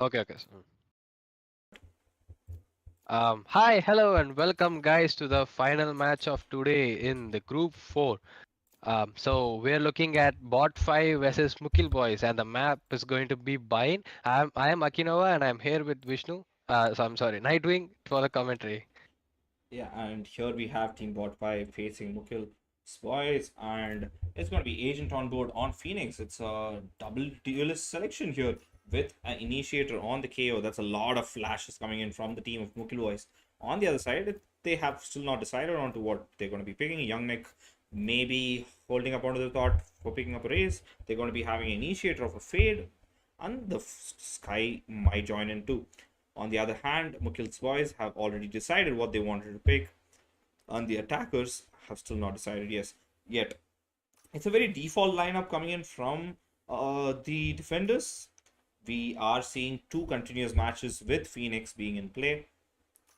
Okay, okay. Hi, hello, and welcome, guys, to the final match of today in the Group 4. So we're looking at Bot 5 versus Mukil boys, and the map is going to be Bine. I am Akinova, and I'm here with Vishnu. So I'm sorry, Nightwing for the commentary. Yeah, and here we have Team Bot 5 facing Mukil Boys, and it's going to be Agent on board on Phoenix. It's a double duelist selection here with an initiator on the KO. That's a lot of flashes coming in from the team of Mukil Boys. On the other side, they have still not decided on to what they're going to be picking. Young Nick maybe holding up onto the thought for picking up a race. They're going to be having an initiator of a fade, and the Sky might join in too. On the other hand, Mukil's boys have already decided what they wanted to pick, and the attackers have still not decided yet. It's a very default lineup coming in from the defenders. We are seeing two continuous matches with Phoenix being in play.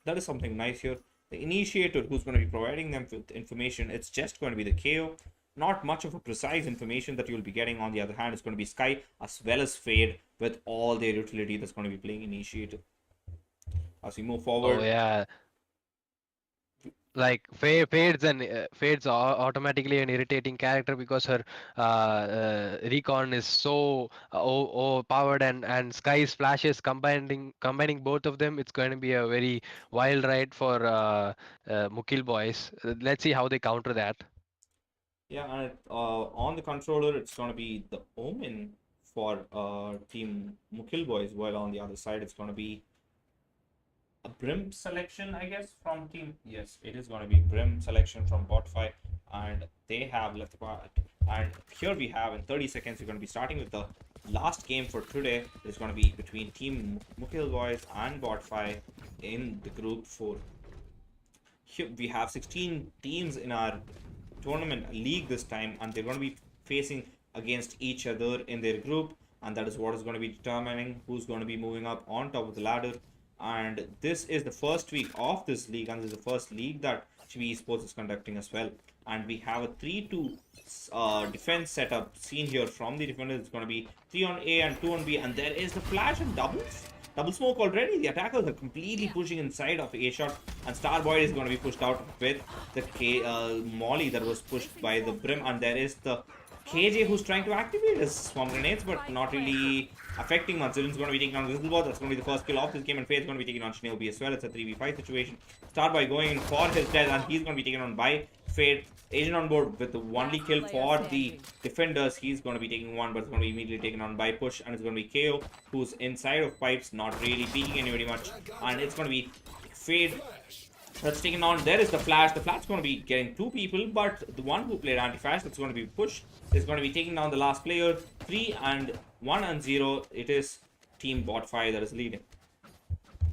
That is something nice here. The initiator who's going to be providing them with information, it's just going to be the KO. Not much of a precise information that you'll be getting. On the other hand, it's going to be Sky as well as Fade with all their utility that's going to be playing initiator. As we move Oh forward, yeah, like fades automatically an irritating character because her recon is so overpowered, and Sky's flashes combining both of them, it's going to be a very wild ride for Mukil boys. Let's see how they counter that. Yeah, and on the controller, it's going to be the Omen for Team Mukil Boys, while on the other side, it's going to be a Brim selection, I guess, from Team. Yes, it is going to be Brim selection from Bot 5, and they have left the part. And here we have in 30 seconds, we're going to be starting with the last game for today. It's going to be between Team Mukil Boys and Bot 5 in the Group 4. Here we have 16 teams in our tournament league this time, and they're going to be facing against each other in their group, and that is what is going to be determining who's going to be moving up on top of the ladder. And this is the first week of this league, and this is the first league that Chibi Esports is conducting as well. And we have a 3-2 defense setup seen here from the defenders. It's going to be 3 on A and 2 on B, and there is the flash and double smoke already. The attackers are completely pushing inside of A shot, and Starboy is going to be pushed out with the Molly that was pushed by the Brim, and there is the KJ who's trying to activate his swamp grenades, but not really affecting much. Zirin's going to be taking on Grizzlebot. That's going to be the first kill of this game, and Fade's going to be taking on Shinobi as well. It's a 3v5 situation. Starboy going in for his death, and he's going to be taken on by Fade. Agent on board with the only kill for the defenders. He's going to be taking one, but it's going to be immediately taken on by Push, and it's going to be KO who's inside of pipes, not really peeking anybody much, and it's going to be Fade that's taken on. There is the Flash. The Flash is going to be getting 2 people, but the one who played anti-flash, that's going to be Push, is going to be taking down the last player. 3 and 1 and 0. It is Team Bot 5 that is leading.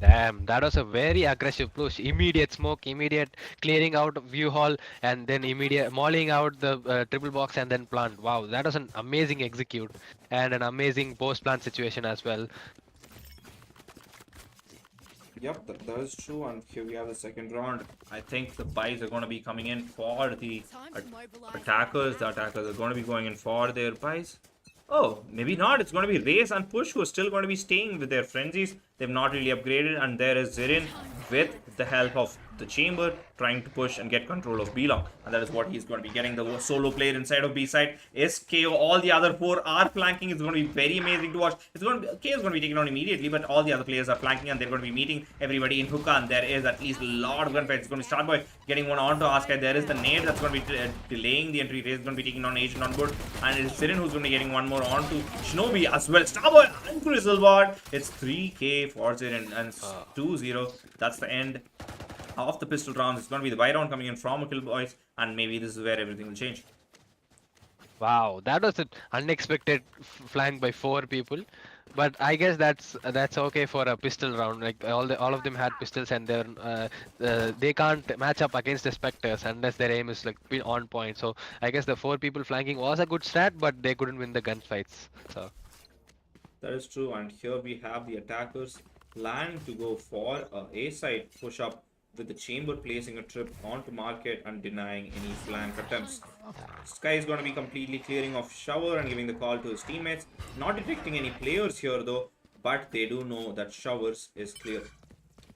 Damn, that was a very aggressive push. Immediate smoke, immediate clearing out of view hall, and then immediate mauling out the triple box and then plant. Wow, that was an amazing execute and an amazing post plant situation as well. Yep, that is true. And here we have the second round. I think the buys are going to be coming in for the attackers. The attackers are going to be going in for their buys. Oh, maybe not. It's going to be Race and Push who are still going to be staying with their frenzies. They've not really upgraded. And there is Zirin with the help of the Chamber trying to push and get control of B-Long. And that is what he's going to be getting. The solo player inside of B-side is KO. All the other 4 are flanking. It's going to be very amazing to watch. It's going to be, KO is going to be taken on immediately, but all the other players are flanking and they're going to be meeting everybody in hookah. And there is at least a lot of gunfights. It's going to be Starboy getting one onto Askai. There is the nade that's going to be delaying the entry. Race is going to be taking on Agent on board. And it is Zirin who's going to be getting one more onto Shinobi as well. Starboy and Grizzlebot. It's 3k for Zirin and 2-0. That's the end of the pistol rounds. It's going to be the buy round coming in from Mukil Boys, and maybe this is where everything will change. Wow, that was an unexpected flank by 4 people, but I guess that's okay for a pistol round. Like all of them had pistols, and they can't match up against the Spectres unless their aim is like on point. So I guess the 4 people flanking was a good strat, but they couldn't win the gunfights. So that is true, and here we have the attackers plan to go for a side push up, with the Chamber placing a trip onto Market and denying any flank attempts. Sky is going to be completely clearing off Shower and giving the call to his teammates. Not detecting any players here though, but they do know that Showers is clear.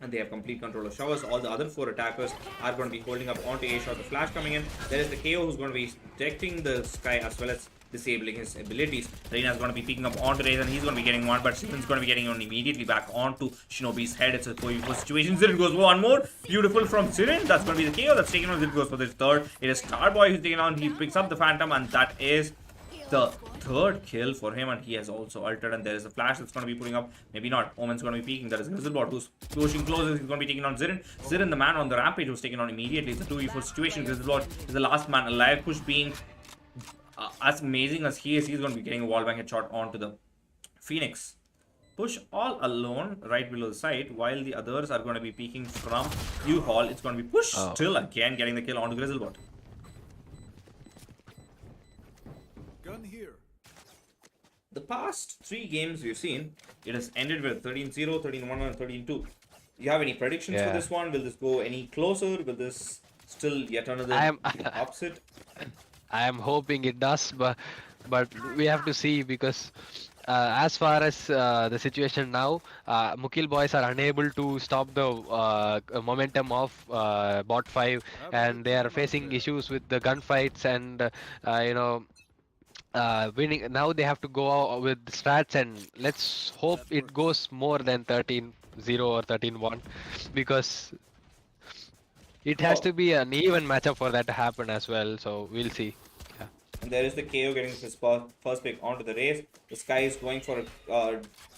And they have complete control of Showers. All the other 4 attackers are going to be holding up onto A shot. The flash coming in. There is the KO who's going to be detecting the Sky as well as disabling his abilities. Reina is going to be picking up onto Raze and he's going to be getting one, but Shimon's going to be getting on immediately back onto Shinobi's head. It's a 4v4 situation. Zirin goes one more. Beautiful from Zirin. That's going to be the KO that's taken on. Zirin goes for this third. It is Starboy who's taken on. He picks up the Phantom, and that is the third kill for him, and he has also altered, and there is a flash that's going to be putting up. Maybe not. Omen's going to be peeking. There is Grizzlebot who's pushing closer. He's going to be taking on Zirin. Zirin, the man on the rampage, was taken on immediately. It's a 2v4 situation. Grizzlebot is the last man alive. Push being as amazing as he is, he's going to be getting a wallbang headshot onto the Phoenix. Push all alone right below the site, while the others are going to be peeking from U-Haul. It's going to be Push still again getting the kill onto Grizzlebot. Gun here. The past 3 games we've seen, it has ended with 13-0, 13-1, and 13-2. Do you have any predictions for this one? Will this go any closer? Will this still yet another upset? I am hoping it does, but we have to see, because as far as the situation now, Mukil boys are unable to stop the momentum of bot 5, and they are facing issues with the gunfights and you know winning. Now they have to go out with strats, and let's hope it goes more than 13-0 or 13-1, because it has Oh, to be an even matchup for that to happen as well. So we'll see. Yeah. and there is the KO getting his first pick onto the race. The Sky is going for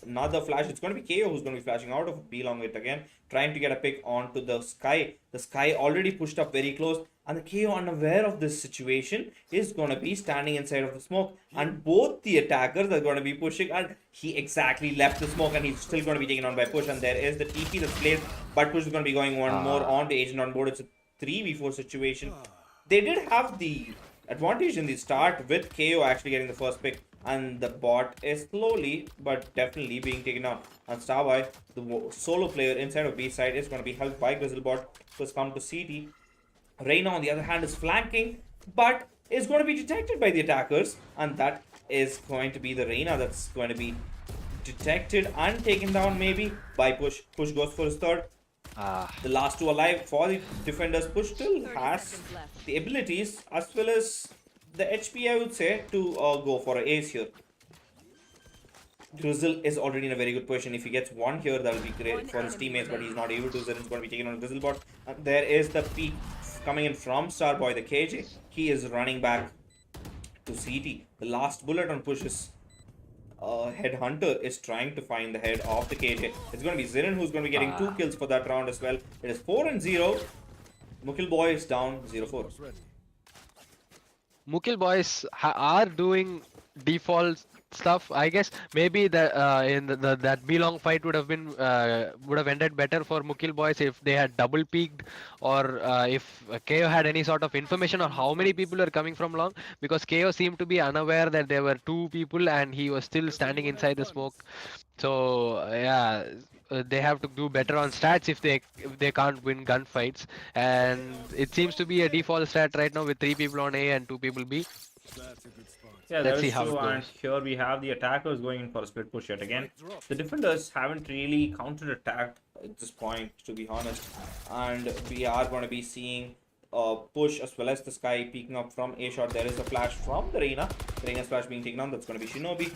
another flash. It's going to be KO who's going to be flashing out of B long it again, trying to get a pick onto the Sky. The Sky already pushed up very close, and the KO, unaware of this situation, is going to be standing inside of the smoke. And both the attackers are going to be pushing, and he exactly left the smoke, and he's still going to be taken on by push. And there is the TP that's placed, but push is going to be going one more Ah. on the agent on board. It's a 3v4 situation. They did have the advantage in the start with KO actually getting the first pick, and the bot is slowly but definitely being taken down. And Starboy, the solo player inside of B side, is going to be helped by Grizzlebot, who has come to CT. Reina, on the other hand, is flanking, but is going to be detected by the attackers, and that is going to be the Reina that's going to be detected and taken down maybe by Push. Push goes for his third. Ah. The last two alive for the defenders. Push still has the abilities as well as the HP, I would say, to go for an ace here. Grizzle is already in a very good position. If he gets one here, that will be great for his teammates, but he's not able to. Zirin's going to be taken on Grizzlebot. And there is the peak coming in from Starboy, the KJ. He is running back to CT. The last bullet on Push is Headhunter is trying to find the head of the KJ. It's going to be Zirin who's going to be getting 2 kills for that round as well. It is 4-0. Mukil boy is down 0-4. Mukil boys are doing default stuff. I guess maybe the in that B-long fight would have ended better for Mukil boys if they had double peaked, or if KO had any sort of information on how many people are coming from long, because KO seemed to be unaware that there were 2 people and he was still standing inside the smoke. So yeah, they have to do better on stats if they can't win gunfights, and it seems to be a default stat right now with 3 people on A and 2 people B. Yeah, that Let's see is how true. it And goes. here we have the attackers going in for a split push yet again. The defenders haven't really counter-attacked at this point, to be honest. And we are going to be seeing push as well as the Sky peeking up from A shot. There is a flash from the Reina. The Reina's flash being taken on. That's going to be Shinobi.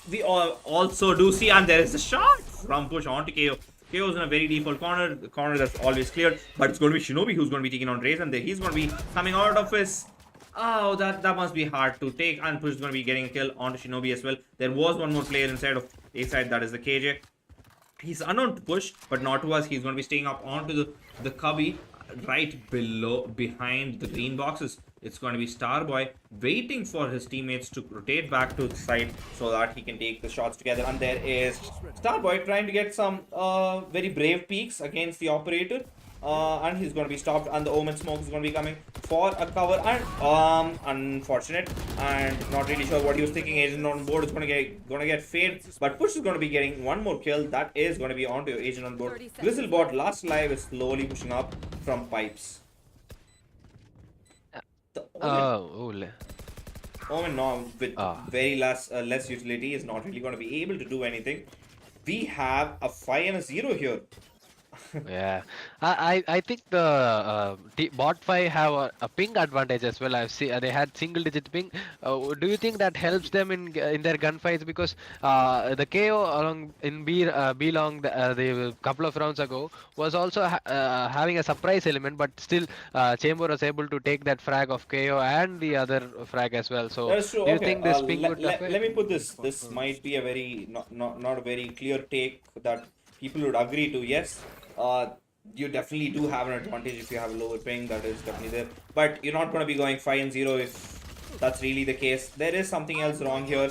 We all also do see, and there is a shot from push onto KO. KO is in a very default corner, the corner that's always cleared, but it's going to be Shinobi who's going to be taking on Raze, and he's going to be coming out of his. Oh, that must be hard to take, and Push is going to be getting a kill onto Shinobi as well. There was one more player inside of A side, that is the KJ. He's unknown to Push, but not to us. He's going to be staying up onto the cubby right below, behind the green boxes. It's going to be Starboy waiting for his teammates to rotate back to the side so that he can take the shots together. And there is Starboy trying to get some very brave peaks against the operator. And he's going to be stopped, and the Omen Smoke is going to be coming for a cover, and unfortunate, and not really sure what he was thinking. Agent on board is going to get fade, but Push is going to be getting one more kill. That is going to be onto Agent on board. Grizzlebot last live is slowly pushing up from pipes. The Omen now with very less utility is not really going to be able to do anything. We have a 5-0 here. Yeah, I think the bot 5 have a ping advantage as well. I've seen they had single digit ping. Do you think that helps them in their gunfights? Because the KO along in B long the couple of rounds ago was also having a surprise element, but still Chamber was able to take that frag of KO and the other frag as well. So That is true. do you Okay, think this ping would let affect? me put this. This might be a very not a very clear take that people would agree to. Yes, you definitely do have an advantage if you have a lower ping. That is definitely there. But you're not going to be going 5-0 if that's really the case. There is something else wrong here.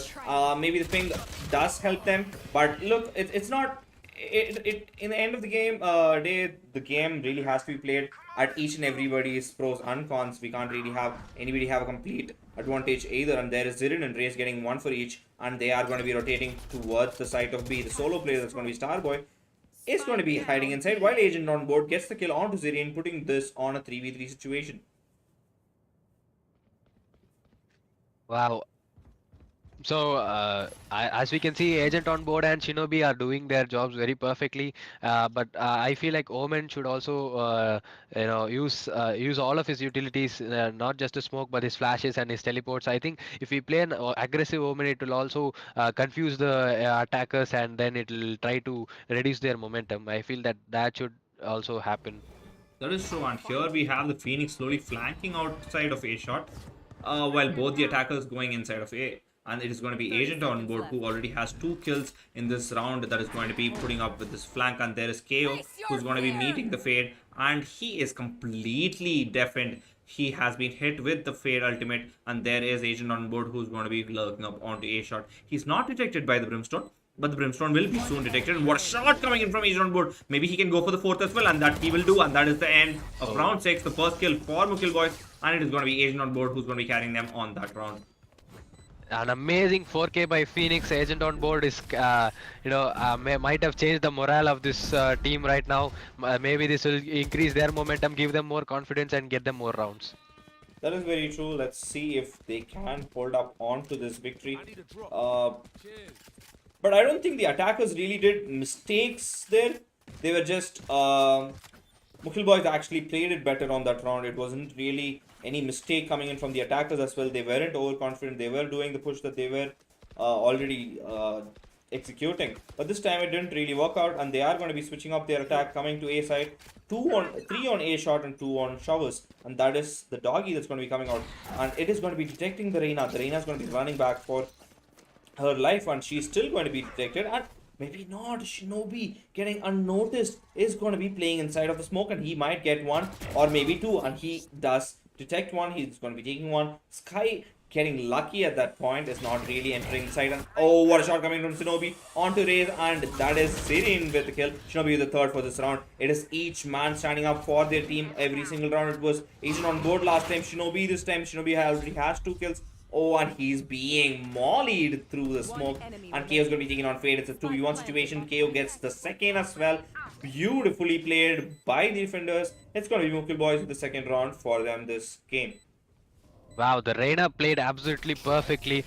Maybe the ping does help them, but look, it's not. It in the end of the game, the game really has to be played at each and everybody's pros and cons. We can't really have anybody have a complete advantage either. And there is Zirin and Raze getting one for each, and they are going to be rotating towards the side of B. The solo player that's going to be Starboy is going to be hiding inside, while Agent on board gets the kill onto Zirin, putting this on a 3v3 situation. Wow. So, as we can see, Agent on board and Shinobi are doing their jobs very perfectly. But I feel like Omen should also, use all of his utilities, not just to smoke, but his flashes and his teleports. I think if we play an aggressive Omen, it will also confuse the attackers, and then it will try to reduce their momentum. I feel that that should also happen. That is true, and here we have the Phoenix slowly flanking outside of A shot, while both the attackers going inside of A. And it is going to be 30 Agent on seconds board who left. already has 2 kills in this round that is going to be putting up with this flank. And there is KO Face your who's going to be fear! meeting the Fade, and he is completely deafened. He has been hit with the Fade ultimate, and there is Agent on board who's going to be lurking up onto A shot. He's not detected by the Brimstone, but the Brimstone will be soon detected. And what a shot coming in from Agent on board. Maybe he can go for the fourth as well, and that he will do. And that is the end of Oh. round 6. The first kill for Mukil boys. And it is going to be Agent on board who's going to be carrying them on that round. An amazing 4K by Phoenix. Agent on board is, might have changed the morale of this team right now. Maybe this will increase their momentum, give them more confidence, and get them more rounds. That is very true. Let's see if they can hold up onto this victory. Uh, but I don't think the attackers really did mistakes there. They were just Mukil boys actually played it better on that round. It wasn't really any mistake coming in from the attackers as well. They weren't overconfident. They were doing the push that they were already executing. But this time it didn't really work out, and they are going to be switching up their attack, coming to A side. 3 on A shot and 2 on showers, and that is the doggy that's going to be coming out, and it is going to be detecting the Reina. The Reina is going to be running back for her life, and she's still going to be detected, and maybe not. Shinobi getting unnoticed is going to be playing inside of the smoke, and he might get one or maybe two, and he does detect one. He's going to be taking one. Sky getting lucky at that point is not really entering inside, and oh, what a shot coming from Shinobi onto Raze, and that is Sirin with the kill. Shinobi with the third for this round. It is each man standing up for their team every single round. It was Agent on board last time, Shinobi this time. Shinobi already has 2 kills. Oh, and he's being mollied through the smoke. And KO's going to be taking on Fade. It's a 2v1 situation. KO gets the second as well. Beautifully played by the defenders. It's going to be Mukil boys with the second round for them this game. Wow, the Reina played absolutely perfectly.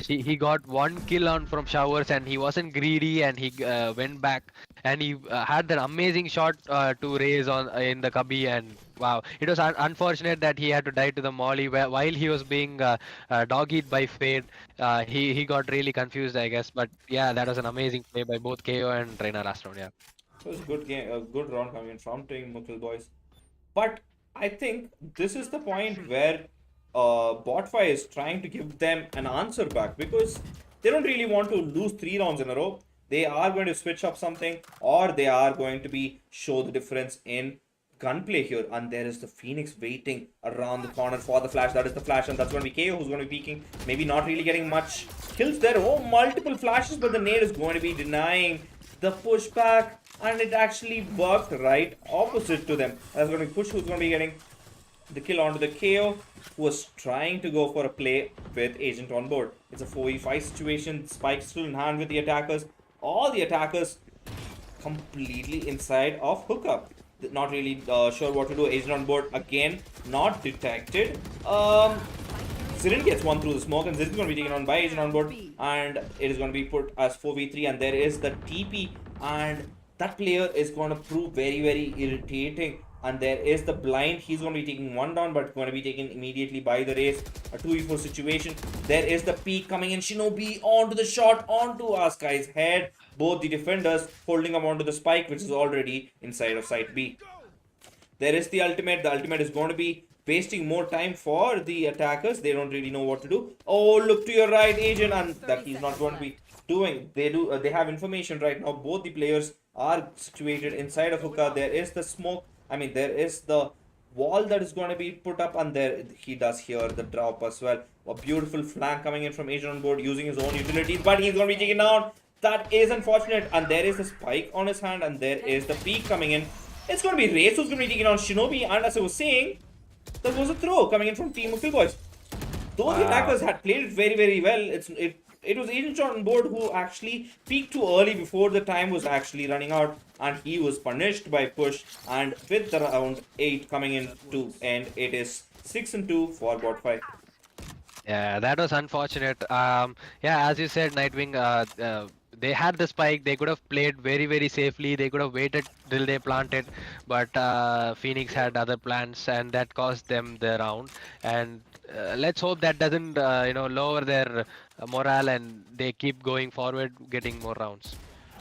He got one kill on from showers, and he wasn't greedy, and he went back, and he had that amazing shot to raise on in the cubby. And wow, it was unfortunate that he had to die to the molly while he was being dog-eat by Fade. He got really confused, I guess. But yeah, that was an amazing play by both KO and Reina last round. Yeah. So it's a good game, a good round coming in from Team Mukil boys. But I think this is the point where Botfi is trying to give them an answer back, because they don't really want to lose 3 rounds in a row. They are going to switch up something, or they are going to be show the difference in gunplay here. And there is the Phoenix waiting around the corner for the flash. That is the flash, and that's going to be KO who's going to be peeking. Maybe not really getting much kills there. Oh, multiple flashes, but the nade is going to be denying the pushback, and it actually worked right opposite to them. That's going to be Push who's going to be getting the kill onto the KO, who was trying to go for a play with Agent on board. It's a 4v5 situation. Spike still in hand with the attackers. All the attackers completely inside of hookup. Not really sure what to do. Agent on board again, not detected. Zirin gets one through the smoke, and Zirin is going to be taken on by Agent on board, and it is going to be put as 4v3, and there is the TP, and that player is going to prove very, very irritating. And there is the blind. He's going to be taking one down, but going to be taken immediately by the race. A 2v4 situation. There is the peak coming in. Shinobi onto the shot, onto Askai's head. Both the defenders holding him onto the spike, which is already inside of site B. There is the ultimate. The ultimate is going to be wasting more time for the attackers. They don't really know what to do. Oh, look to your right, Agent, and that he's not going to be doing. They have information right now. Both the players are situated inside of hookah. There is the smoke. There is the wall that is going to be put up, and there he does hear the drop as well. A beautiful flank coming in from Agent on board using his own utilities, but he's going to be taken down. That is unfortunate, and there is a spike on his hand, and there is the peak coming in. It's going to be Race who's going to be taking on Shinobi, and as I was saying, there was a throw coming in from Team Mukil boys. Those attackers had played it very, very well. It was Agent on board who actually peaked too early before the time was actually running out, and he was punished by Push. And with the round 8 coming in to end, it is 6-2 for bot 5. Yeah, that was unfortunate. Yeah, as you said, Nightwing, they had the spike. They could have played very, very safely. They could have waited till they planted, but Phoenix had other plans, and that cost them the round. And let's hope that doesn't, lower their morale, and they keep going forward, getting more rounds.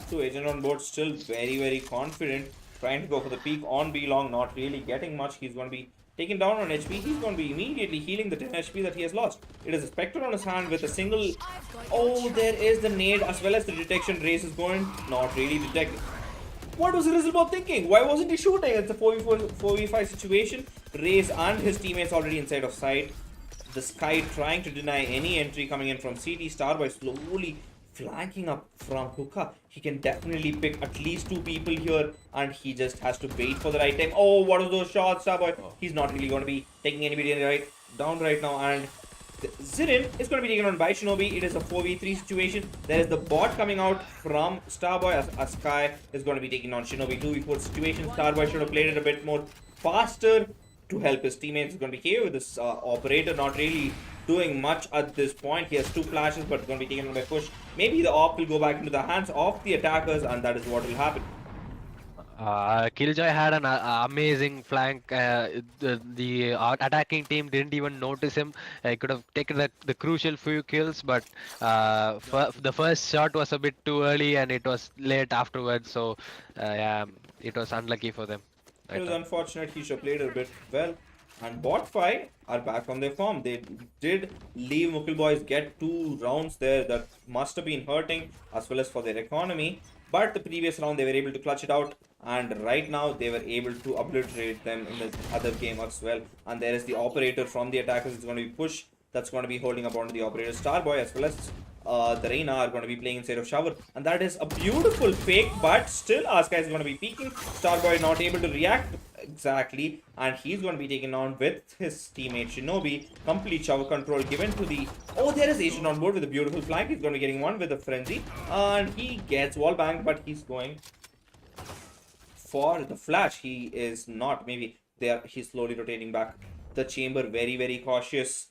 So Agent on board still very confident, trying to go for the peak on B long, not really getting much. He's going to be taken down on HP. He's going to be immediately healing the 10 HP that he has lost. It is a Spectre on his hand with a single. Oh, there is the nade as well as the detection. Race is going, not really detected. What was Rizzlebot thinking? Why wasn't he shooting? It's a 4v4, 4v5 situation. Race and his teammates already inside of sight. The Sky trying to deny any entry coming in from CT. Starboy slowly flanking up from hookah. He can definitely pick at least two people here, and he just has to wait for the right time. Oh, what are those shots, Starboy? He's not really going to be taking anybody down right now, and Zirin is going to be taken on by Shinobi. It is a 4v3 situation. There is the bot coming out from Starboy as Sky is going to be taking on Shinobi. 2v4 situation. Starboy should have played it a bit more faster to help his teammates. Is going to be here with this operator not really doing much at this point. He has two flashes, but going to be taken on by push. Maybe the op will go back into the hands of the attackers, and that is what will happen. Killjoy had an amazing flank. The attacking team didn't even notice him. He could have taken the crucial few kills, but the first shot was a bit too early and it was late afterwards. So, yeah, it was unlucky for them. It Right was now. unfortunate. He should have played a bit well. And bot 5 are back on their form. They did leave Mukil boys get 2 rounds there that must have been hurting as well as for their economy. But the previous round they were able to clutch it out, and right now they were able to obliterate them in the other game as well. And there is the operator from the attackers. It's going to be push that's going to be holding up onto the operator. Starboy as well as the Reina are going to be playing inside of Shower, and that is a beautiful fake, but still Asuka is going to be peeking. Starboy not able to react exactly, and he's going to be taken on with his teammate Shinobi. Complete shower control given to the. Oh, there is Asian on board with a beautiful flank. He's going to be getting one with a frenzy, and he gets wall banged, but he's going for the flash. He is not. Maybe there. He's slowly rotating back the chamber. Very cautious.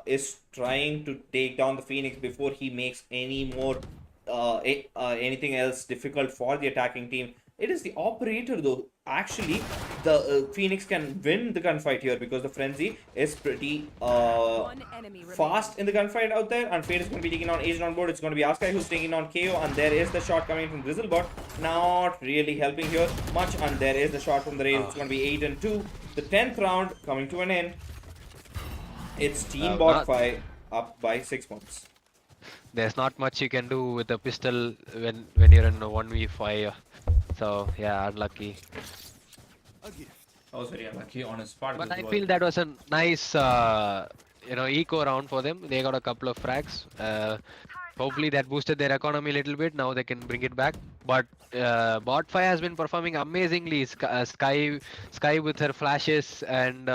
Is trying to take down the Phoenix before he makes any more anything else difficult for the attacking team. It is the operator though. Actually, the Phoenix can win the gunfight here because the frenzy is pretty fast in the gunfight out there. And Fate is going to be taking on Agent on board. It's going to be Asuka who's taking on KO, and there is the shot coming from Grizzlebot. Not really helping here much, and there is the shot from the Raze. It's going to be 8 and 2. The 10th round coming to an end. It's Team Bot Not, 5 up by 6 points. there's not much you can do with a pistol when you're in a 1v5. So yeah, unlucky. I was very unlucky on his part. But I feel that was a nice, eco round for them. They got a couple of frags. Hopefully that boosted their economy a little bit. Now they can bring it back. But Bot 5 has been performing amazingly. Sky with her flashes, and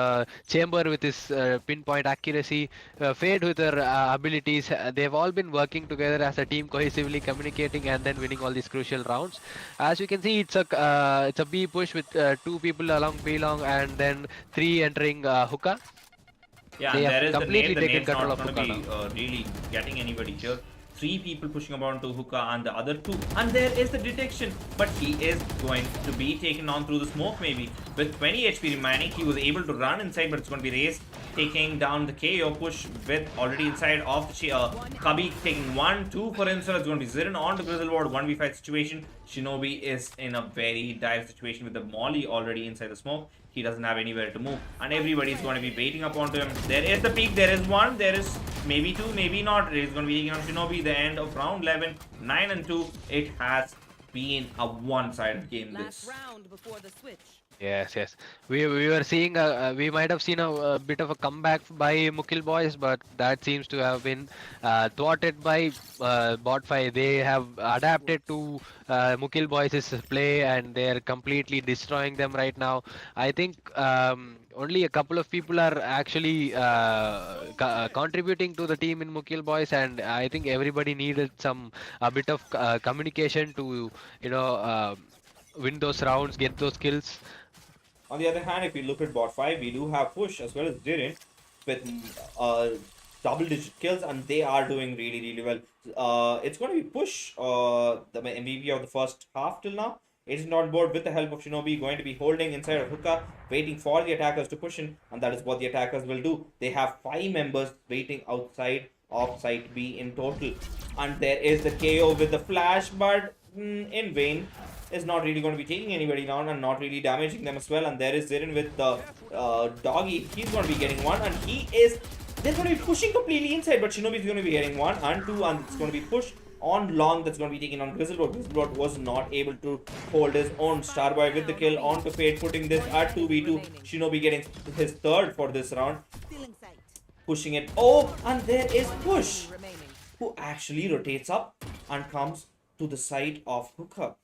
Chamber with his pinpoint accuracy. Fade with her abilities. They've all been working together as a team, cohesively communicating and then winning all these crucial rounds. As you can see, it's a B push with 2 people along B long and then 3 entering hookah. Yeah, They and have there is the completely nade. The taken nade's control not of going to hookah be now. really getting anybody here. 3 people pushing about to hookah and the other 2. And there is the detection. But he is going to be taken on through the smoke maybe. With 20 HP remaining, he was able to run inside, but it's going to be Raze taking down the KO push with already inside of the Kabi taking 1-2 for himself. It's going to be Zirin on the Grizzleward 1v5 situation. Shinobi is in a very dire situation with the Molly already inside the smoke. He doesn't have anywhere to move, and everybody's going to be waiting up onto him. There is the peak, there is one, there is maybe 2, maybe not. He's going to be taking on Shinobi. The end of round 11, 9 and 2. It has been a one-sided game. This. Round before the switch. Yes. We were seeing we might have seen a bit of a comeback by Mukil boys, but that seems to have been thwarted by Bot 5. They have adapted to Mukil boys' play and they're completely destroying them right now. I think only a couple of people are actually contributing to the team in Mukil boys, and I think everybody needed a bit of communication to win those rounds, get those kills. On the other hand, if we look at bot 5, we do have push as well as Jiren with double-digit kills, and they are doing really, really well. It's going to be push, the MVP of the first half till now. Agent on board with the help of Shinobi, going to be holding inside of hookah, waiting for the attackers to push in, and that is what the attackers will do. They have 5 members waiting outside of site B in total. And there is the KO with the flash, but in vain. Is not really going to be taking anybody down and not really damaging them as well. And there is Zirin with the doggy. He's going to be getting one, and he is. They're going to be pushing completely inside, but Shinobi is going to be getting one and two, and it's going to be pushed on long. That's going to be taken on Grizzlebot. Grizzlebot was not able to hold his own. Starboy with the kill on to Fate, putting this at 2v2. Shinobi getting his third for this round. Pushing it. Oh, and there is Push, who actually rotates up and comes to the side of Hookah.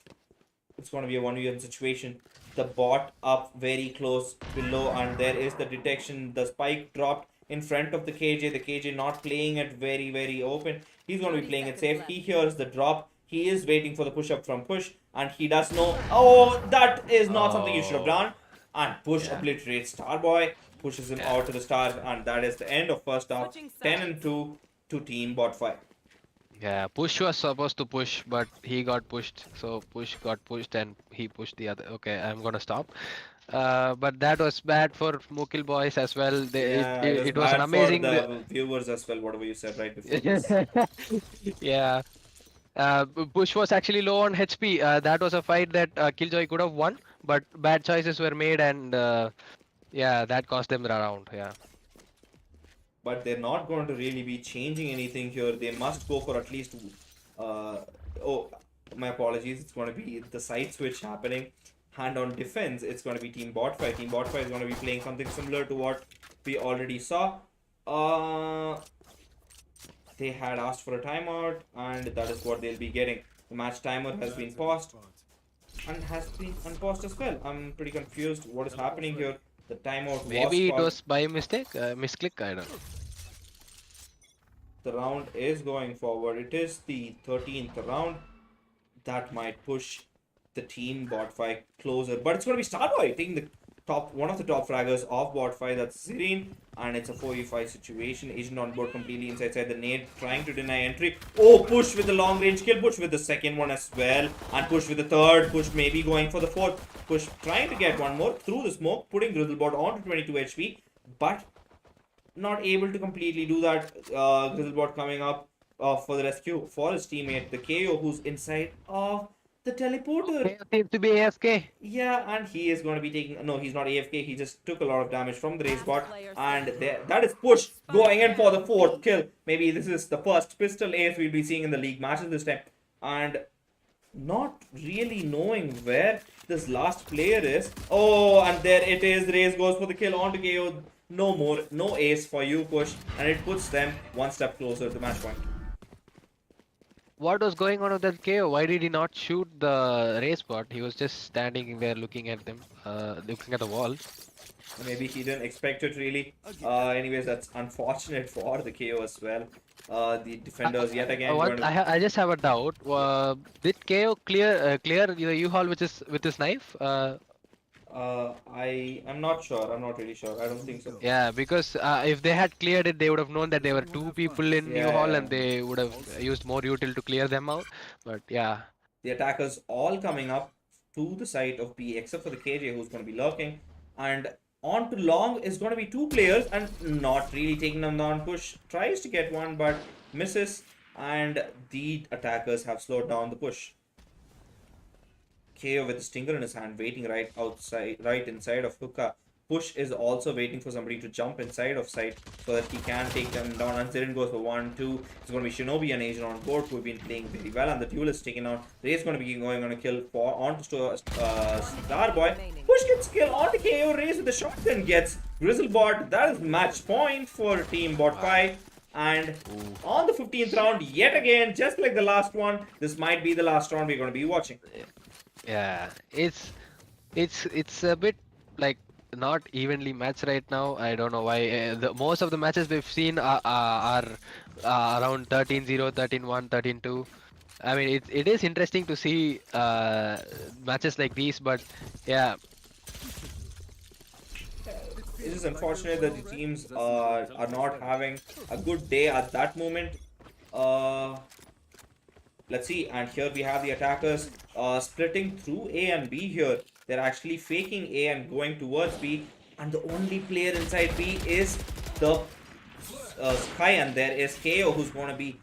It's going to be a 1v1 situation. The bot up very close below, and there is the detection. The spike dropped in front of the KJ. The KJ not playing it very, very open. He's going to be playing it safe. He hears the drop. He is waiting for the push up from Push, and he does know. Oh, that is not something you should have done. And Push obliterates Starboy, pushes him out to the stars, and that is the end of first half. 10-2 to Team Bot 5. Yeah, Push was supposed to push, but he got pushed. So Push got pushed and he pushed the other. Okay, I'm gonna stop. But that was bad for Mukil boys as well. Yeah, it was It was an bad for amazing. the viewers as well, whatever you said right before this. Yeah. Push was actually low on HP. That was a fight that Killjoy could have won, but bad choices were made, and yeah, that cost them the round. Yeah. But they're not going to really be changing anything here. They must go for at least. Uh, oh, my apologies. It's going to be the side switch happening. And on defense, it's going to be Team Bot 5. Team Bot 5 is going to be playing something similar to what we already saw. They had asked for a timeout, and that is what they'll be getting. The match timer has been paused and has been unpaused as well. I'm pretty confused what is happening here. The timeout Maybe was it called. was by mistake, misclick. I don't know. The round is going forward. It is the 13th round. That might push the team Bot 5 closer. But it's going to be Starboy taking the one of the top fraggers of Bot 5. That's Zirin. And it's a 4v5 situation. Agent on board completely inside the nade, trying to deny entry. Oh, Push with the long range kill. Push with the second one as well. And Push with the third. Push maybe going for the fourth. Push trying to get one more through the smoke, putting Grizzlebot on to 22 HP. But not able to completely do that. Grizzlebot coming up for the rescue for his teammate, the KO, who's inside of the teleporter. Seems to be AFK. Yeah, and he is going to be taking. No, he's not AFK. He just took a lot of damage from the race bot, and that is Push going in for the fourth kill. Maybe this is the first pistol ace we'll be seeing in the league matches this time, and not really knowing where this last player is. Oh, and there it is. Race goes for the kill onto KO. No more, no ace for you, Push, and it puts them one step closer to match point. What was going on with that KO? Why did he not shoot the race bot? He was just standing there looking at them, looking at the wall. Maybe he didn't expect it really. Anyways, that's unfortunate for the KO as well. The defenders yet again. I just have a doubt. Did KO clear the U-Haul with his knife? I am not sure. I'm not really sure. I don't think so. Yeah, because if they had cleared it, they would have known that there were two people in U-Haul, and they would have used more util to clear them out. But yeah. The attackers all coming up to the side of B, except for the KJ, who's going to be lurking. And on to long is going to be two players, and not really taking them down. Push tries to get one, but misses. And the attackers have slowed down the push. KO with the stinger in his hand, waiting right inside of Hookah. Push is also waiting for somebody to jump inside of sight so that he can take them down. And Zirin goes for 1-2. It's going to be Shinobi and Agent on board, who have been playing very well. And the duel is taken out. Ray is going to be going on a kill onto Starboy. Push gets kill onto KO. Rays with the shotgun gets Grizzlebot. That is match point for Team Bot 5. And on the 15th round, yet again, just like the last one, this might be the last round we're going to be watching. Yeah, it's a bit like not evenly matched right now. I don't know why. Most of the matches we've seen are around 13-0, 13-1, 13-2. I mean, it is interesting to see matches like these, but yeah. It's just unfortunate that the teams are not having a good day at that moment. Uh, let's see, and here we have the attackers splitting through A and B here. They're actually faking A and going towards B, and the only player inside B is the Sky, and there is KO who's going to be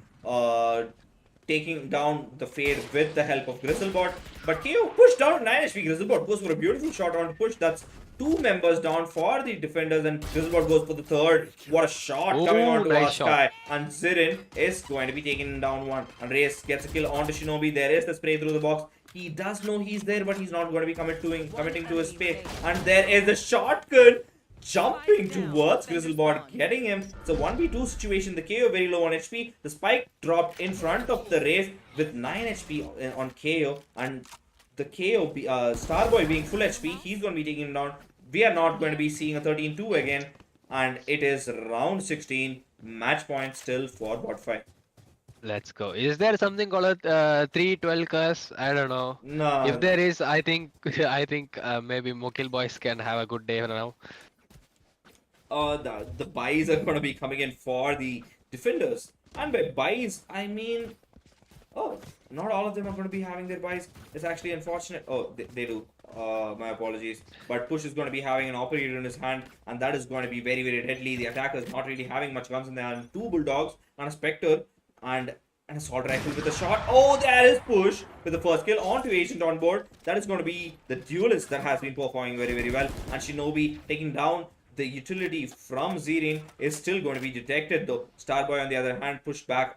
taking down the Fade with the help of Grizzlebot. But KO pushed down 9 HP. Grizzlebot goes for a beautiful shot on push. That's two members down for the defenders, and Grizzlebot goes for the third. What a shot coming Oh, onto nice Sky. shot. And Zirin is going to be taking down one. And Reyes gets a kill onto Shinobi. There is the spray through the box. He does know he's there, but he's not going to be committing to his space. And there is the shotgun jumping towards Grizzlebot, getting him. It's a 1v2 situation. The KO very low on HP. The spike dropped in front of the Raze with 9 HP on KO. And the KO, Starboy being full HP, he's going to be taking him down. We are not going to be seeing a 13-2 again. And it is round 16. Match point still for bot 5. Let's go. Is there something called a 3-12 curse? I don't know. If No, there is, I think I think maybe Mukil boys can have a good day now. the buys are going to be coming in for the defenders. And by buys, I mean, oh, not all of them are going to be having their buys. It's actually unfortunate. Oh, they do. My apologies. But Push is going to be having an operator in his hand, and that is going to be very, very deadly. The attacker is not really having much guns in their hand. Two Bulldogs and a Spectre, and an assault rifle with a shot. Oh, there is Push with the first kill onto Agent on board. That is going to be the duelist that has been performing very, very well. And Shinobi taking down the utility from Zirin is still going to be detected though. Starboy on the other hand pushed back